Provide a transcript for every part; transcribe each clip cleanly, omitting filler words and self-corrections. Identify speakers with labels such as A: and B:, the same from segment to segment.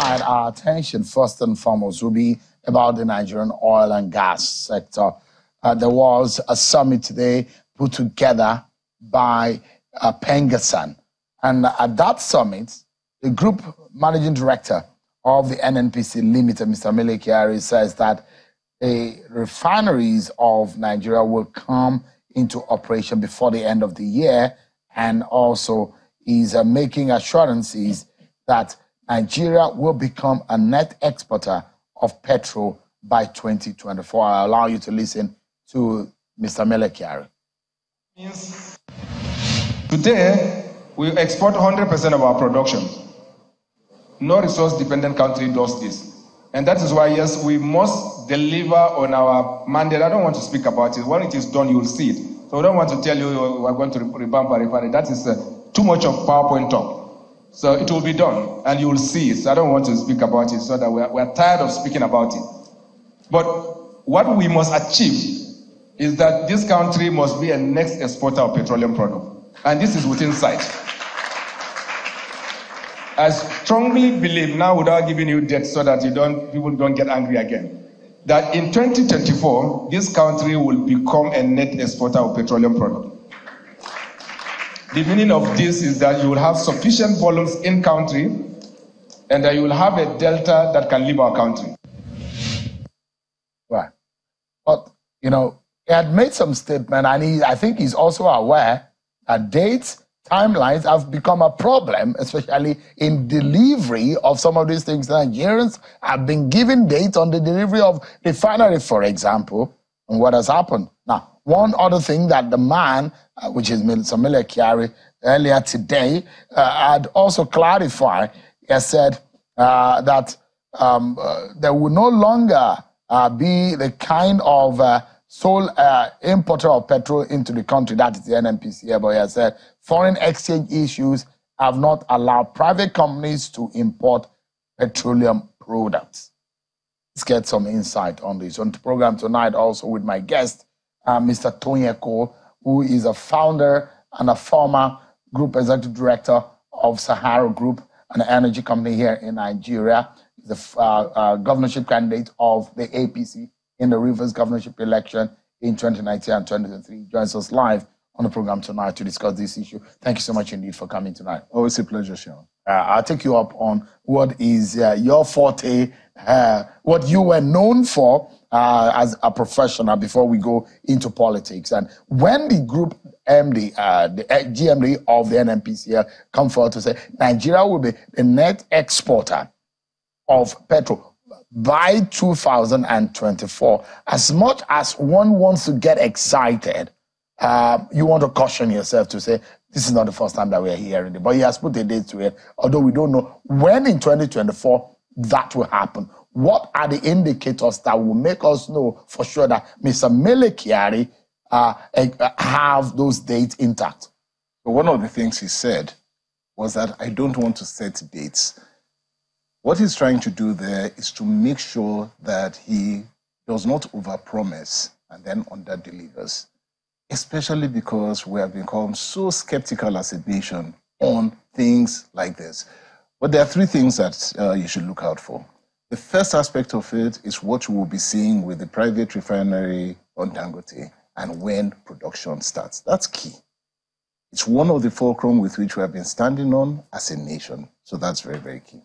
A: tonight, our attention first and foremost will be about the Nigerian oil and gas sector. There was a summit today put together by Pengasan. And at that summit, the group managing director of the NNPC Limited, Mr. Mele Kyari, says that the refineries of Nigeria will come into operation before the end of the year, and also is making assurances that Nigeria will become a net exporter of petrol by 2024. I'll allow you to listen to Mr. Mele Kyari.
B: Today, we export 100% of our production. No resource-dependent country does this. And that is why, yes, we must deliver on our mandate. I don't want to speak about it. When it is done, you will see it. So I don't want to tell you we're going to revamp our refinery. That is too much of PowerPoint talk. So it will be done, and you will see it. So I don't want to speak about it, so that we're tired of speaking about it. But what we must achieve is that this country must be a next exporter of petroleum product. And this is within sight. I strongly believe now, without giving you dates so that people don't get angry again, that in 2024, this country will become a net exporter of petroleum product. The meaning of this is that you will have sufficient volumes in country, and that you will have a delta that can leave our country.
A: Right. But, you know, he had made some statement, and I think he's also aware that dates, timelines have become a problem, especially in delivery of some of these things. Nigerians have been given dates on the delivery of refinery, for example, and what has happened. Now, one other thing that the man, which is Mr. Mele Kyari, earlier today, had also clarified. He has said that there will no longer be the kind of sole importer of petrol into the country, that is the NNPC. But he has said foreign exchange issues have not allowed private companies to import petroleum products. Let's get some insight on this. On the program tonight, also with my guest, Mr. Tonye, who is a founder and a former group executive director of Sahara Group, an energy company here in Nigeria. He's the governorship candidate of the APC in the Rivers governorship election in 2019 and 2023. He joins us live on the program tonight to discuss this issue. Thank you so much indeed for coming tonight.
C: Always a pleasure, Sean.
A: I'll take you up on what is your forte, what you were known for as a professional before we go into politics. And when the group MD, the GMD of the NNPCL come forward to say Nigeria will be the net exporter of petrol by 2024, as much as one wants to get excited, you want to caution yourself to say, this is not the first time that we're hearing it. But he has put a date to it, although we don't know when in 2024 that will happen. What are the indicators that will make us know for sure that Mr. Mele Kyari have those dates intact?
C: One of the things he said was that I don't want to set dates. What he's trying to do there is to make sure that he does not overpromise and then underdelivers, especially because we have become so skeptical as a nation on things like this. But there are three things that you should look out for. The first aspect of it is what you will be seeing with the private refinery on Dangote and when production starts. That's key. It's one of the fulcrum with which we have been standing on as a nation. So that's very, very key.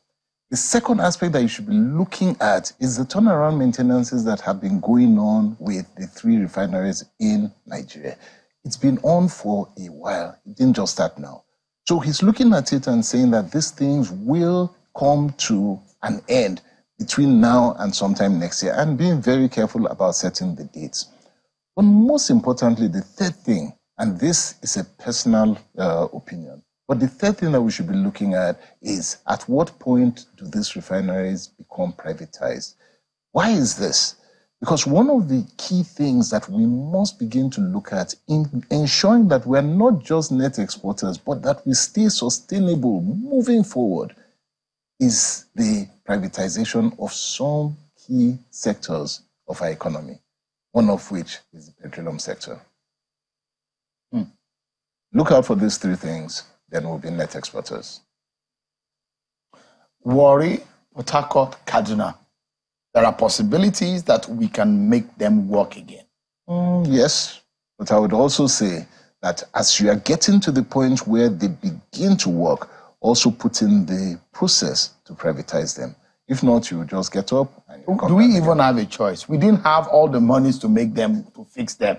C: The second aspect that you should be looking at is the turnaround maintenances that have been going on with the three refineries in Nigeria. It's been on for a while. It didn't just start now. So he's looking at it and saying that these things will come to an end between now and sometime next year, and being very careful about setting the dates. But most importantly, the third thing, and this is a personal opinion, but the third thing that we should be looking at is at what point do these refineries become privatized? Why is this? Because one of the key things that we must begin to look at in ensuring that we're not just net exporters, but that we stay sustainable moving forward is the privatization of some key sectors of our economy, one of which is the petroleum sector. Look out for these three things, then we'll be net exporters.
A: Worry Port Harcourt, Kaduna, there are possibilities that we can make them work again.
C: Yes, but I would also say that as you are getting to the point where they begin to work, also put in the process to privatize them. If not, you will just get up and you come
A: Do we
C: back
A: even
C: again.
A: have a choice? We didn't have all the monies to make them, to fix them.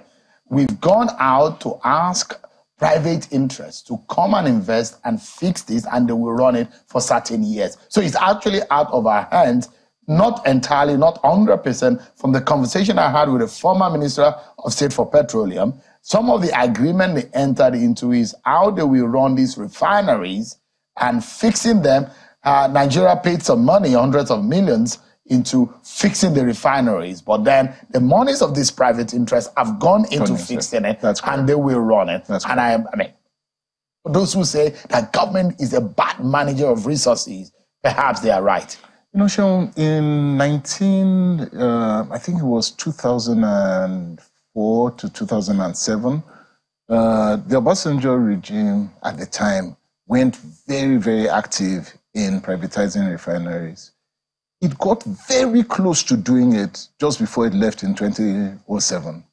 A: We've gone out to ask private interests to come and invest and fix this, and they will run it for certain years. So it's actually out of our hands, not entirely, not 100%. From the conversation I had with the former Minister of State for Petroleum, some of the agreement they entered into is how they will run these refineries and fixing them. Nigeria paid some money, hundreds of millions, into fixing the refineries. But then the monies of these private interests have gone into fixing it, and they will run it. And I mean, for those who say that government is a bad manager of resources, perhaps they are right.
C: You know, Sean, in I think it was 2004 to 2007, the Obasanjo regime at the time went very, very active in privatizing refineries. It got very close to doing it just before it left in 2007.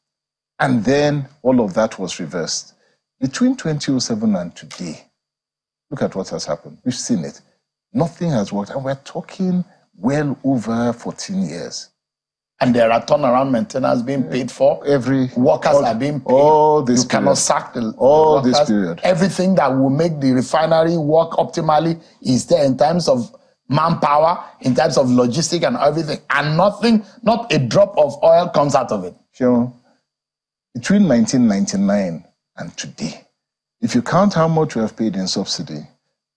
C: And then all of that was reversed. Between 2007 and today, look at what has happened. We've seen it. Nothing has worked. And we're talking well over 14 years.
A: And there are turnaround maintenance being paid for. Workers are being paid.
C: All this
A: you cannot sack the
C: all
A: workers.
C: This period.
A: Everything that will make the refinery work optimally is there in terms of manpower, in terms of logistics and everything. And nothing, not a drop of oil comes out of it.
C: Sure. Between 1999 and today, if you count how much we have paid in subsidy,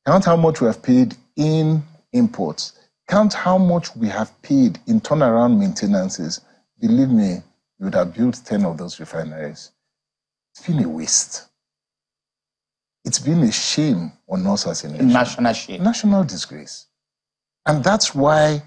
C: count how much we have paid in imports, count how much we have paid in turnaround maintenances, believe me, you would have built 10 of those refineries. It's been a waste. It's been a shame on us as a nation.
A: National shame.
C: National disgrace. And that's why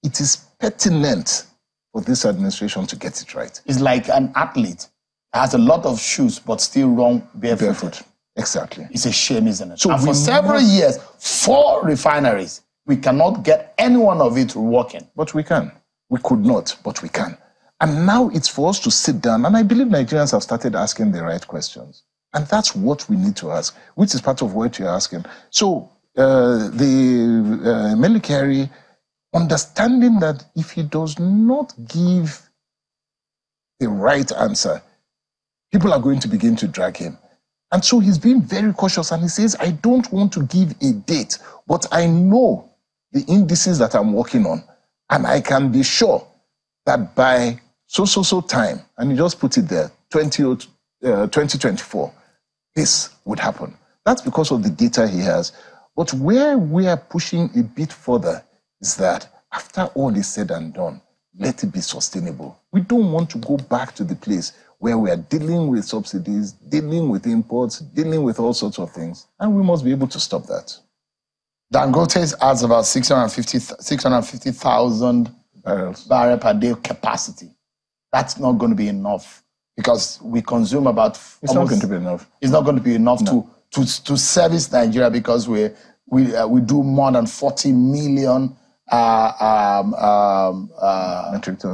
C: it is pertinent for this administration to get it right.
A: It's like an athlete that has a lot of shoes but still run barefoot.
C: Exactly.
A: It's a shame, isn't it?
C: So
A: and for several years, 4 refineries, we cannot get any one of it working.
C: But we can. We could not, but we can. And now it's for us to sit down, and I believe Nigerians have started asking the right questions. And that's what we need to ask, which is part of what you're asking. So the Melikari, understanding that if he does not give the right answer, people are going to begin to drag him. And so he's being very cautious, and he says, I don't want to give a date, but I know the indices that I'm working on, and I can be sure that by so time, and he just put it there, 2024, this would happen. That's because of the data he has. But where we are pushing a bit further is that after all is said and done, let it be sustainable. We don't want to go back to the place where we are dealing with subsidies, dealing with imports, dealing with all sorts of things. And we must be able to stop that.
A: Dangote has about 650,000 barrels per day capacity. That's not going to be enough because we consume about...
C: It's not going to be enough.
A: It's not going to be enough to service Nigeria because we do more than 40 million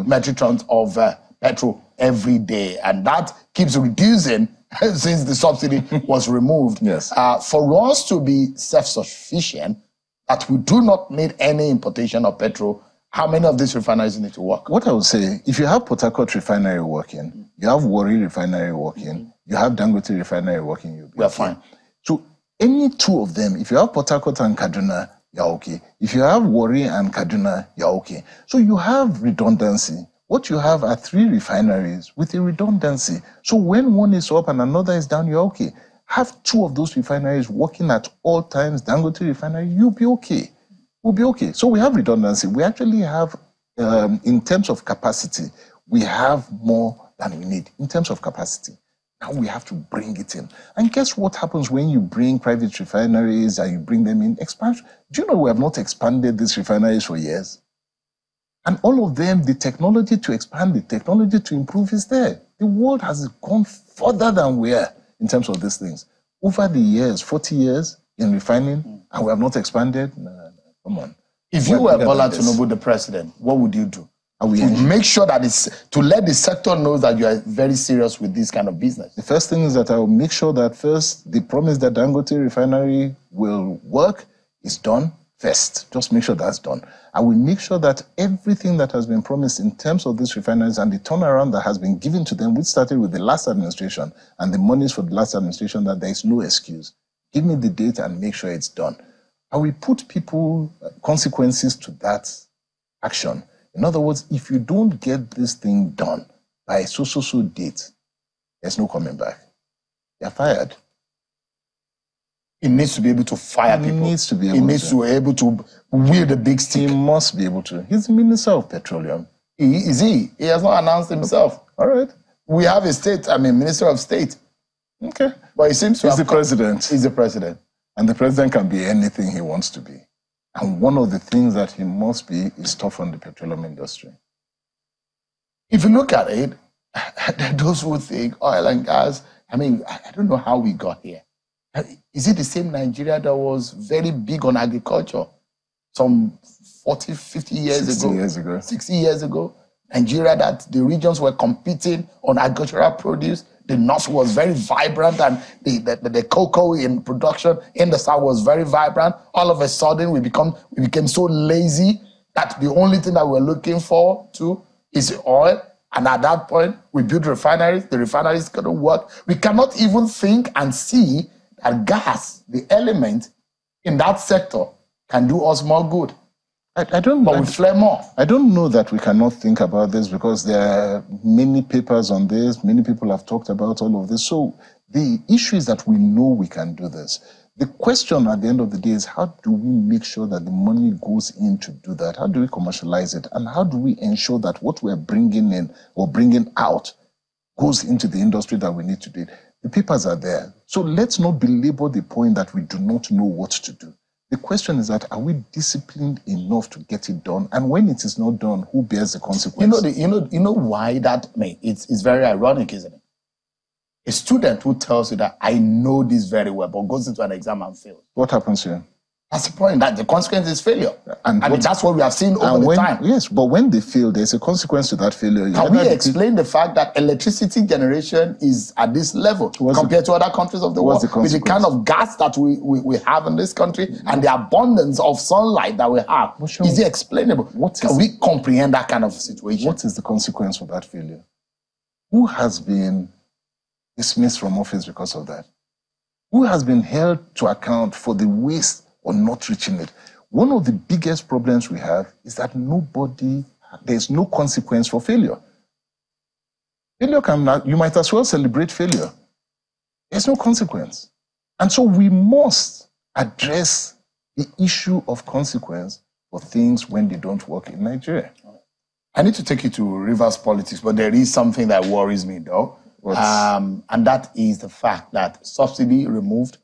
A: metric tons of petrol every day. And that keeps reducing since the subsidy was removed.
C: Yes.
A: For us to be self-sufficient, that we do not need any importation of petrol, how many of these refineries need to work?
C: What I would say, if you have Port Harcourt refinery working, you have Warri refinery working, you have Dangote refinery working, you'll be
A: fine.
C: So any 2 of them, if you have Port Harcourt and Kaduna, you're okay. If you have Warri and Kaduna, you're okay. So you have redundancy. What you have are 3 refineries with a redundancy. So when one is up and another is down, you're okay. Have 2 of those refineries working at all times, Dangote refinery, you'll be okay. We'll be okay. So we have redundancy. We actually have, in terms of capacity, we have more than we need in terms of capacity. Now we have to bring it in. And guess what happens when you bring private refineries and you bring them in? Expansion. Do you know we have not expanded these refineries for years? And all of them, the technology to expand, the technology to improve is there. The world has gone further than we are in terms of these things. Over the years, 40 years in refining, and we have not expanded? No, come on.
A: If you were Bola Tinubu, the president, what would you do? To make sure that to let the sector know that you are very serious with this kind of business.
C: The first thing is that I will make sure that first, the promise that Dangote refinery will work is done first. Just make sure that's done. I will make sure that everything that has been promised in terms of these refineries and the turnaround that has been given to them, which started with the last administration and the monies for the last administration, that there is no excuse. Give me the date and make sure it's done. I will put consequences to that action. In other words, if you don't get this thing done by so date, there's no coming back. You're fired.
A: He needs to be able to fire people.
C: He needs to be
A: able to wield a big stick.
C: He must be able to. He's the Minister of Petroleum.
A: Is he? He has not announced himself.
C: All right.
A: We have a Minister of State.
C: Okay.
A: But he seems to
C: He's the president.
A: He's the president.
C: And the president can be anything he wants to be. And one of the things that he must be is tough on the petroleum industry.
A: If you look at it, those who think oil and gas, I don't know how we got here. Is it the same Nigeria that was very big on agriculture some 40, 50 years 60 years ago? Nigeria, that the regions were competing on agricultural produce. The north was very vibrant, and the cocoa in production in the south was very vibrant. All of a sudden, we became so lazy that the only thing that we're looking for is oil. And at that point, we built refineries. The refineries couldn't work. We cannot even think and see that gas, the element in that sector, can do us more good. But we flare more.
C: I don't know that we cannot think about this, because there are many papers on this. Many people have talked about all of this. So the issue is that we know we can do this. The question at the end of the day is, how do we make sure that the money goes in to do that? How do we commercialize it? And how do we ensure that what we're bringing in or bringing out goes into the industry that we need to do? The papers are there. So let's not belabor the point that we do not know what to do. The question is that, are we disciplined enough to get it done? And when it is not done, who bears the consequences?
A: You know why that, it's very ironic, isn't it? A student who tells you that I know this very well, but goes into an exam and fails.
C: What happens to him?
A: That's the point, that the consequence is failure. And that's what we have seen over the time.
C: Yes, but when they fail, there's a consequence to that failure.
A: Can we explain the fact that electricity generation is at this level compared to other countries of the world? With the kind of gas that we have in this country and the abundance of sunlight that we have. Is it explainable? Can we comprehend that kind of situation?
C: What is the consequence of that failure? Who has been dismissed from office because of that? Who has been held to account for the waste or not reaching it? One of the biggest problems we have is that there's no consequence for failure. You might as well celebrate failure. There's no consequence. And so we must address the issue of consequence for things when they don't work in Nigeria.
A: I need to take you to Rivers politics, but there is something that worries me, though. And that is the fact that subsidy removed.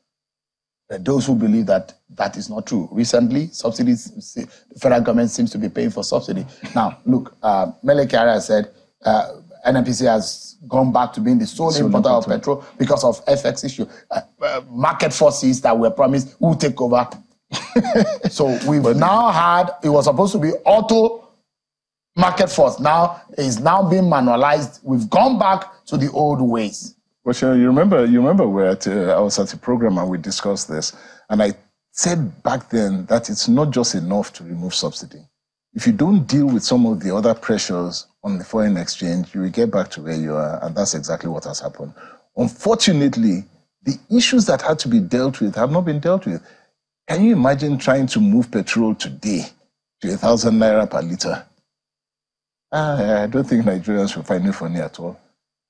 A: Those who believe that is not true. Recently, subsidies, the federal government seems to be paying for subsidy. Now, look, Mele Kyari said NNPC has gone back to being the sole importer of petrol because of FX issue. Market forces that were promised will take over. So we've now had, it was supposed to be auto market force. Now it's now being manualized. We've gone back to the old ways.
C: Well, sure, you remember I was at a program and we discussed this. And I said back then that it's not just enough to remove subsidy. If you don't deal with some of the other pressures on the foreign exchange, you will get back to where you are. And that's exactly what has happened. Unfortunately, the issues that had to be dealt with have not been dealt with. Can you imagine trying to move petrol today to 1,000 naira per litre? I don't think Nigerians will find it funny at all.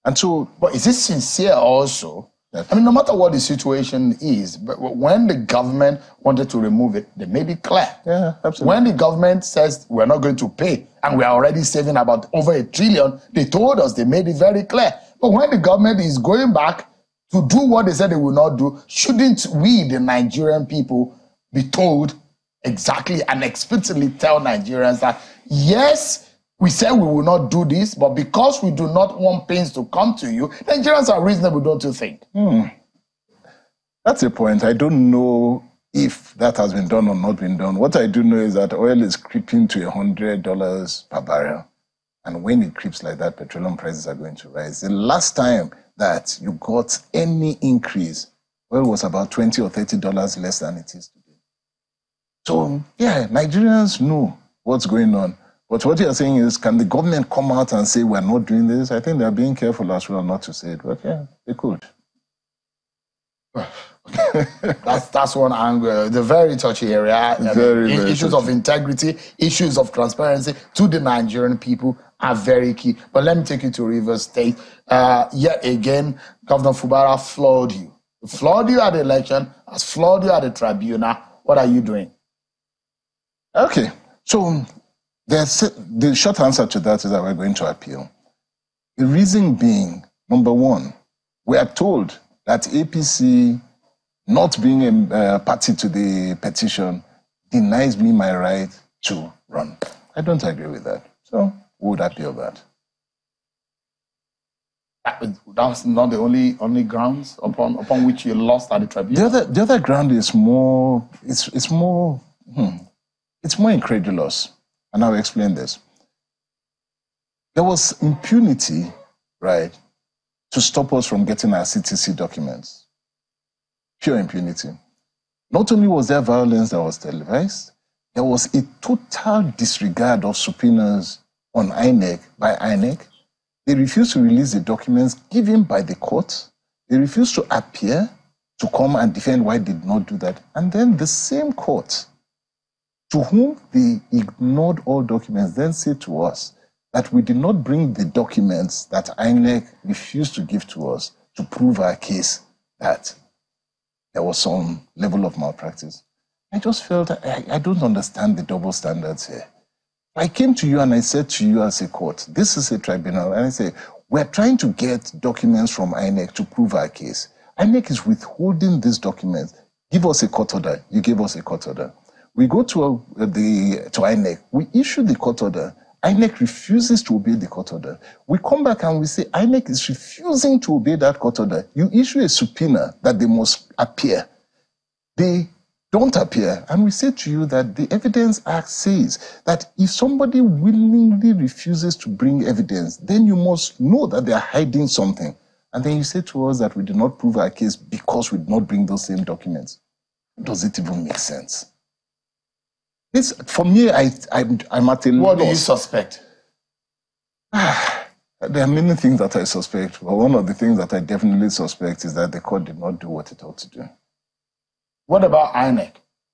C: And so,
A: but is it sincere also? I mean, no matter what the situation is, but when the government wanted to remove it, they made it clear.
C: Yeah, absolutely.
A: When the government says we're not going to pay and we are already saving about over $1 trillion, they told us, they made it very clear. But when the government is going back to do what they said they will not do, shouldn't we, the Nigerian people, be told exactly and explicitly tell Nigerians that, yes, we said we will not do this, but because we do not want pains to come to you, Nigerians are reasonable, don't you think?
C: That's a point. I don't know if that has been done or not been done. What I do know is that oil is creeping to $100 per barrel. And when it creeps like that, petroleum prices are going to rise. The last time that you got any increase, oil was about $20 or $30 less than it is today. So, yeah, Nigerians know what's going on. But what you're saying is, can the government come out and say we're not doing this? I think they're being careful as well not to say it. But yeah, they could.
A: That's one angle. The very touchy area.
C: Very
A: issues
C: touchy.
A: of integrity, issues of transparency to the Nigerian people are very key. But let me take you to Rivers State. Yet again, Governor Fubara flawed you. He flawed you at the election, has flawed you at the tribunal. What are you doing?
C: Okay, so the short answer to that is that we're going to appeal. The reason being, number one, we are told that APC not being a party to the petition denies me my right to run. I don't agree with that. So we would appeal that.
A: That's not the only grounds upon which you lost at the tribunal.
C: The other ground is more, it's more incredulous. And I'll explain this. There was impunity, right, to stop us from getting our CTC documents. Pure impunity. Not only was there violence that was televised, there was a total disregard of subpoenas on INEC by INEC. They refused to release the documents given by the court. They refused to appear to come and defend why they did not do that. And then the same court, to whom they ignored all documents, then said to us that we did not bring the documents that INEC refused to give to us to prove our case that there was some level of malpractice. I just felt I don't understand the double standards here. I came to you and I said to you as a court, this is a tribunal, and I say, we're trying to get documents from INEC to prove our case. INEC is withholding these documents. Give us a court order. You gave us a court order. We go to INEC. We issue the court order. INEC refuses to obey the court order. We come back and we say, INEC is refusing to obey that court order. You issue a subpoena that they must appear. They don't appear. And we say to you that the Evidence Act says that if somebody willingly refuses to bring evidence, then you must know that they are hiding something. And then you say to us that we did not prove our case because we did not bring those same documents. Does it even make sense? This, for me, I'm at a loss.
A: What do you suspect?
C: There are many things that I suspect, but one of the things that I definitely suspect is that the court did not do what it ought to do.
A: What about INEC?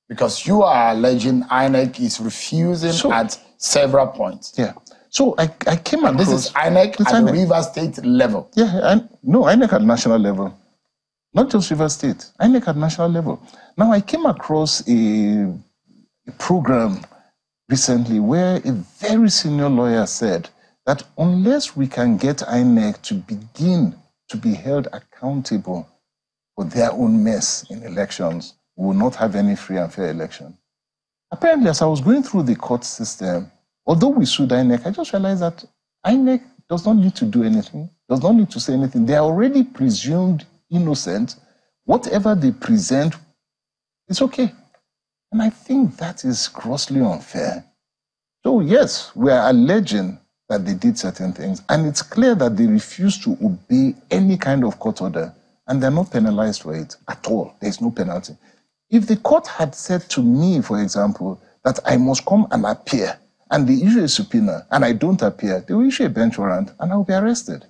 A: Because you are alleging INEC is refusing at several points.
C: Yeah. So I came across...
A: And this is INEC at the Rivers State level.
C: Yeah, no, INEC at national level. Not just Rivers State, INEC at national level. Now, I came across a program recently where a very senior lawyer said that unless we can get INEC to begin to be held accountable for their own mess in elections, we will not have any free and fair election. Apparently, as I was going through the court system, although we sued INEC, I just realized that INEC does not need to do anything, does not need to say anything. They are already presumed innocent. Whatever they present, it's okay. And I think that is grossly unfair. So yes, we are alleging that they did certain things, and it's clear that they refuse to obey any kind of court order, and they're not penalized for it at all. There's no penalty. If the court had said to me, for example, that I must come and appear, and they issue a subpoena, and I don't appear, they will issue a bench warrant, and I'll be arrested.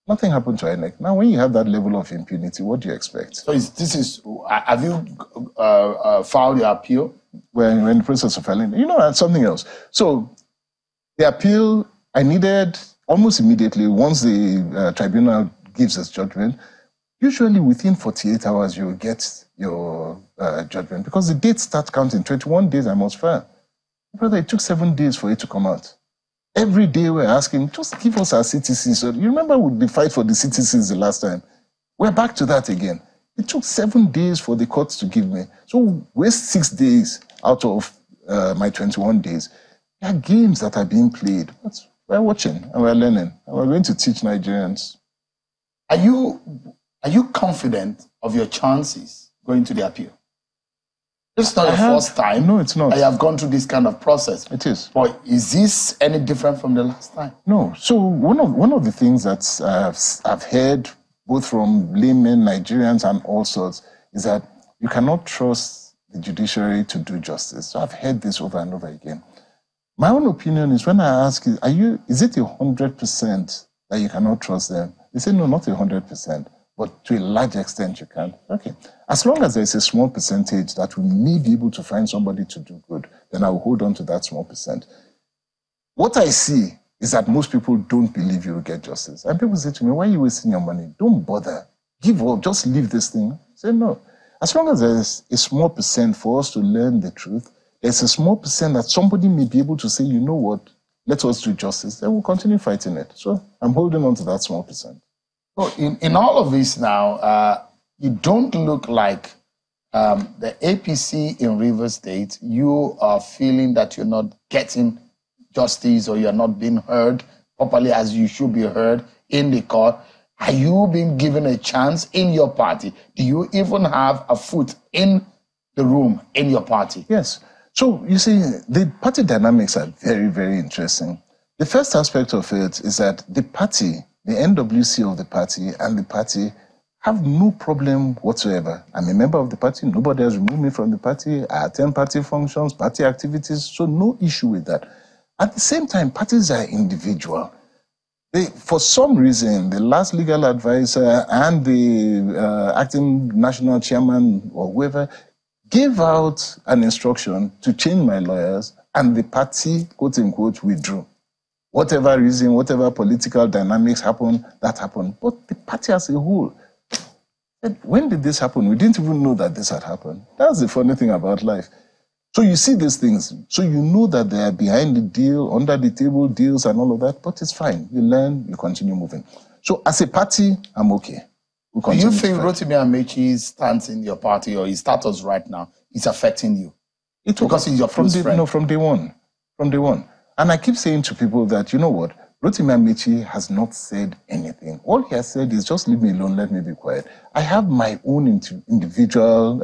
C: Nothing happened to INEC. Now, when you have that level of impunity, what do you expect? So
A: have you filed your appeal?
C: We're in the process of filing. You know, that's something else. So the appeal, I needed almost immediately, once the tribunal gives its judgment, usually within 48 hours, you will get your judgment, because the date starts counting. 21 days, I must file. Brother, it took 7 days for it to come out. Every day we're asking, just give us our CTC. So you remember the fight for the CTCs the last time? We're back to that again. It took 7 days for the courts to give me. So waste 6 days out of my 21 days. There are games that are being played. But we're watching and we're learning. And we're going to teach Nigerians.
A: Are you confident of your chances going to the appeal? This is not the first time.
C: No, it's not.
A: I have gone through this kind of process.
C: It is.
A: But is this any different from the last time?
C: No. So one of the things that I've heard both from laymen, Nigerians, and all sorts is that you cannot trust the judiciary to do justice. So I've heard this over and over again. My own opinion is when I ask, is it 100% that you cannot trust them? They say, no, not 100%, but to a large extent you can. Okay. As long as there's a small percentage that we may be able to find somebody to do good, then I will hold on to that small percent. What I see is that most people don't believe you will get justice. And people say to me, why are you wasting your money? Don't bother. Give up. Just leave this thing. I say, no. As long as there's a small percent for us to learn the truth, there's a small percent that somebody may be able to say, you know what, let us do justice, then we'll continue fighting it. So I'm holding on to that small percent.
A: So in all of this now, you don't look like the APC in Rivers State. You are feeling that you're not getting justice or you're not being heard properly as you should be heard in the court. Are you being given a chance in your party? Do you even have a foot in the room in your party?
C: Yes. So you see, the party dynamics are very, very interesting. The first aspect of it is that the party, the NWC of the party and the party have no problem whatsoever. I'm a member of the party. Nobody has removed me from the party. I attend party functions, party activities, so no issue with that. At the same time, parties are individual. For some reason, the last legal advisor and the acting national chairman or whoever gave out an instruction to change my lawyers, and the party, quote unquote, withdrew. Whatever reason, whatever political dynamics happened, that happened. But the party as a whole, when did this happen? We didn't even know that this had happened. That's the funny thing about life. So you see these things, so you know that they are behind the deal, under the table deals and all of that, but it's fine. You learn, you continue moving. So as a party, I'm okay.
A: Do you think Rotimi Amaechi's stance in your party or his status right now is affecting you? Because he's your close friend.
C: No, from day one. From day one. And I keep saying to people that, you know what, Rotimi Amaechi has not said anything. All he has said is just leave me alone, let me be quiet. I have my own individual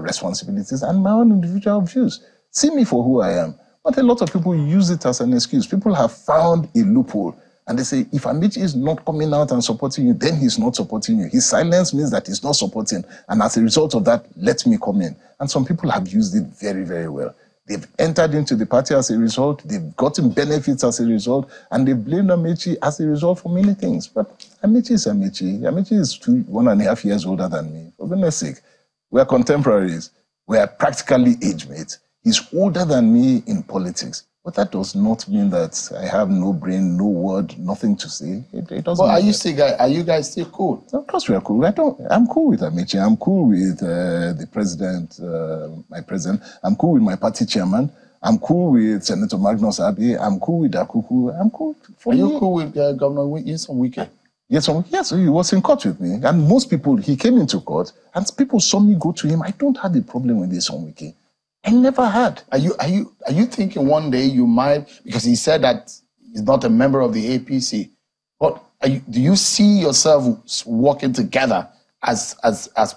C: responsibilities and my own individual views. See me for who I am. But a lot of people use it as an excuse. People have found a loophole. And they say, if Amaechi is not coming out and supporting you, then he's not supporting you. His silence means that he's not supporting. And as a result of that, let me come in. And some people have used it very, very well. They've entered into the party as a result. They've gotten benefits as a result. And they've blamed Amaechi as a result for many things. But Amaechi is Amaechi. Amaechi is 1.5 years older than me. For goodness sake, we're contemporaries. We're practically age mates. He's older than me in politics. But that does not mean that I have no brain, no word, nothing to say. It doesn't.
A: But are you guys still cool?
C: Of course we are cool. I'm cool with Amaechi. I'm cool with the president, my president. I'm cool with my party chairman. I'm cool with Senator Magnus Abe. I'm cool with Akuku. I'm cool.
A: Are you cool with Governor Nyesom Wike?
C: Yes, he was in court with me. And most people, he came into court, and people saw me go to him. I don't have a problem with Nyesom Wike. I never had. Are
A: you thinking one day you might, because he said that he's not a member of the APC, but do you see yourself working together as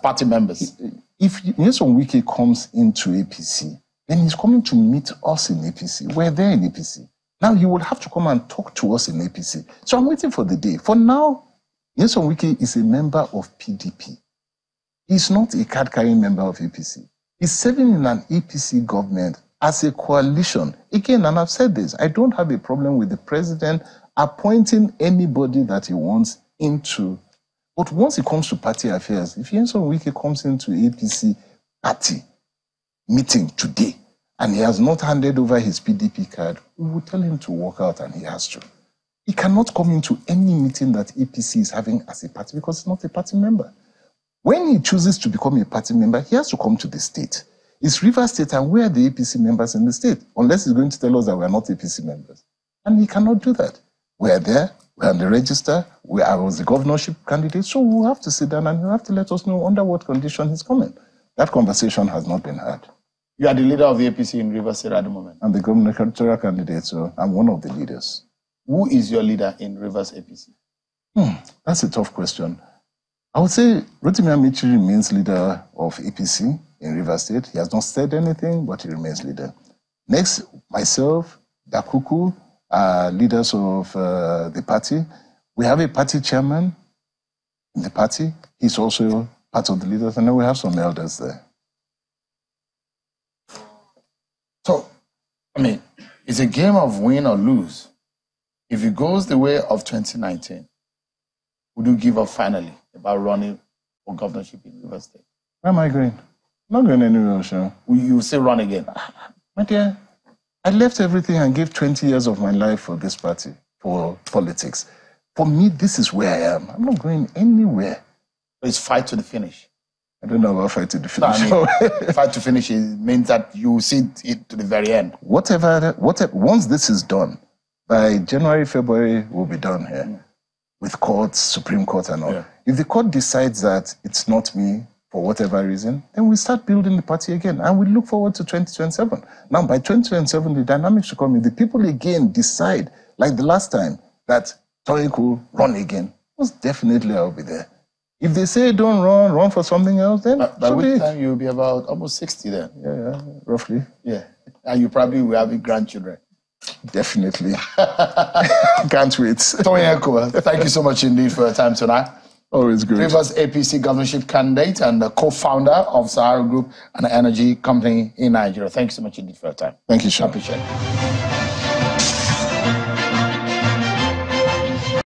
A: party members?
C: If Nyesom Wike comes into APC, then he's coming to meet us in APC. We're there in APC. Now he will have to come and talk to us in APC. So I'm waiting for the day. For now, Nyesom Wike is a member of PDP. He's not a card-carrying member of APC. He's serving in an APC government as a coalition. Again, and I've said this, I don't have a problem with the president appointing anybody that he wants into. But once it comes to party affairs, if Nyesom Wike comes into APC party meeting today and he has not handed over his PDP card, we will tell him to walk out and he has to. He cannot come into any meeting that APC is having as a party because he's not a party member. When he chooses to become a party member, he has to come to the state. It's Rivers State, and we are the APC members in the state, unless he's going to tell us that we are not APC members. And he cannot do that. We are there, we are on the register, I was the governorship candidate, so we'll have to sit down and he'll have to let us know under what condition he's coming. That conversation has not been had.
A: You are the leader of the APC in Rivers State at the moment.
C: I'm the gubernatorial candidate, so I'm one of the leaders.
A: Who is your leader in Rivers APC?
C: That's a tough question. I would say Rotimi Amaechi remains leader of APC. in Rivers State. He has not said anything, but he remains leader. Next, myself, Dakuku, leaders of the party. We have a party chairman in the party. He's also part of the leaders, and then we have some elders there.
A: So, I mean, it's a game of win or lose. If it goes the way of 2019, would you give up finally about running for governorship in Rivers State?
C: Where am I going? I'm not going anywhere, sure.
A: Will you still run again?
C: My dear, I left everything and gave 20 years of my life for this party, for politics. For me, this is where I am. I'm not going anywhere.
A: It's fight to the finish.
C: I don't know about fight to the finish.
A: No, I mean, fight to finish means that you see it to the very end.
C: Whatever, once this is done, by January, February, we'll be done here with courts, Supreme Court and all. Yeah. If the court decides that it's not me for whatever reason, then we start building the party again and we look forward to 2027. Now, by 2027, the dynamics will come in. The people again decide, like the last time, that Tonye could run again. Most definitely I'll be there. If they say don't run for something else, then
A: by which time you'll be about almost 60 then.
C: Yeah, roughly.
A: Yeah, and you probably will have grandchildren.
C: Definitely. Can't wait.
A: Tonye, thank you so much indeed for your time tonight.
C: Always good.
A: Rivers APC governorship candidate and the co-founder of Sahara Group, an energy company in Nigeria. Thank you so much indeed for your time.
C: Thank you, Sean.
A: I appreciate it.